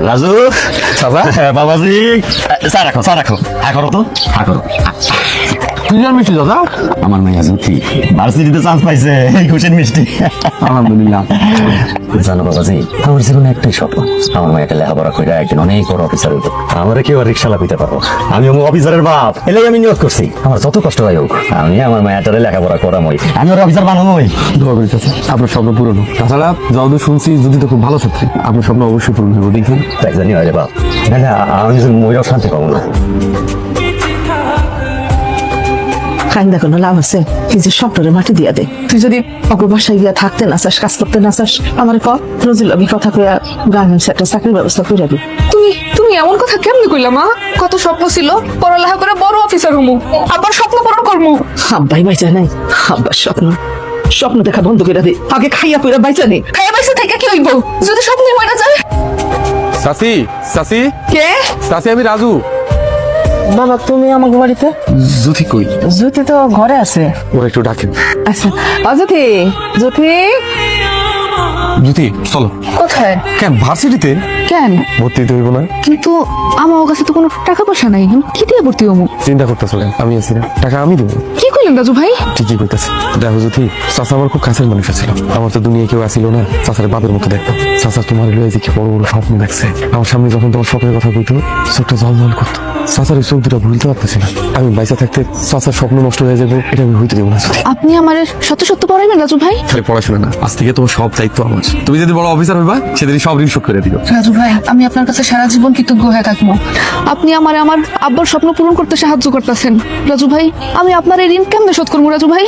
রাজু চাচা বাবাজি চা রাখো হা করো তো হা করো কি আর মিষ্টি দাদা? আমার মেয়ে জ্যোতি ভার্সিটিতে চান্স পাইছে এই খুশির মিষ্টি আলহামদুলিল্লাহ। জানো বাবাজি আমার জীবনে একটাই স্বপ্ন আমার মেয়েটা লেখাপড়া করে একদিন অনেক বড় অফিসার হইতো আমরা কেউ রিক্সা লাগাইতে পারবো আমি অফিসারের বাপ এলে আমি নিয়োগ করছি আমার যত কষ্ট হয় হোক আমি আমার মেয়েটারে লেখাপড়া করামই আমি ওর অফিসার বানানোই দোয়া করি চাচা আপনার স্বপ্ন পূরণ হোক। তাছাড়া যতদূর শুনছি যদি তো খুব ভালো ছাত্রী, আপনার স্বপ্ন অবশ্যই পূরণ হবে দেখুন। তাই জানি হয় রে বাপ না আমি ময়ূর শান্তি পাবো না। কান্দা কোনো লাভ আছে? নিজের স্বপ্নরে মাটি দিয়া দে। তুই যদি অগ্র বাসায় গিয়া থাকতে না চাস, কাজ করতে না চাস, আমার রোজিল আমি কথা কইয়া গার্মেন্টস একটা চাকরির ব্যবস্থা করে দিই। তুমি এমন কথা কেমনে কইলা মা? কত স্বপ্ন ছিল পড়ালেখা করে বড় অফিসার হমু, আবার স্বপ্ন পূরণ করমু। আব্বাই বাইচা নাই, আব্বার স্বপ্ন দেখা বন্ধ করে দে। আগে খাইয়া পইরা বাইচা নেই। খাইয়া পয়সা থেকে কি হইব যদি স্বপ্নে মরে যায়? চাচি চাচি কে? চাচি আমি রাজু। বাবা তুমি আমাকে বাড়িতে? জ্যোতি কই? জ্যোতি তো ঘরে আছে। ওরা একটু ডাকেন। আচ্ছা জ্যোতি, জ্যোতি জ্যোতি চলো। কোথায়? কেন ভার্সিটিতে কেন? ভর্তি দিতে হইব না? কিন্তু আমার কাছে তো কোনো টাকা পয়সা নাই, আমি কি দিয়ে ভর্তি হমু? চিন্তা করতেছো কেন? আমি আছি না, টাকা আমি দেবো। কি কইলেন রাজু ভাই? ঠিকই কইতাছি। দেখো জ্যোতি, চাচা আমার খুব কাছের মানুষ ছিল। আমার তো দুনিয়ায় কেউ আসিল না, চাচার বাপের মতো দেখতো। চাচা তোমার লয়ে যে কি বড় বড় স্বপ্ন দেখছে, আমার সামনে যখন তোমার স্বপ্নের কথা কইতো চোখটা জল করতো। চাচার এই চোখ দুটা ভুলতে পারতেছি না। আমি বাইসা থাকতে চাচার স্বপ্ন নষ্ট হয়ে যাবে এটা আমি হইতে দেবো না জ্যোতি। আপনি আমার সত্য সত্য পড়াইবেন রাজু ভাই? খালি পড়াশোনা না, আজ থেকে তোমার সব দায়িত্ব আমার। তুমি যদি বড় অফিসার হইবা সেদিনই সব ঋণ শোধ করে দিও। রাজু ভাই আমি আপনার কাছে সারা জীবন কৃতজ্ঞ হয়ে থাকবো। আপনি আমার আব্বার স্বপ্ন পূরণ করতে সাহায্য করতেছেন। রাজু ভাই আমি আপনার এই ঋণ কেমনে শোধ করবো রাজু ভাই?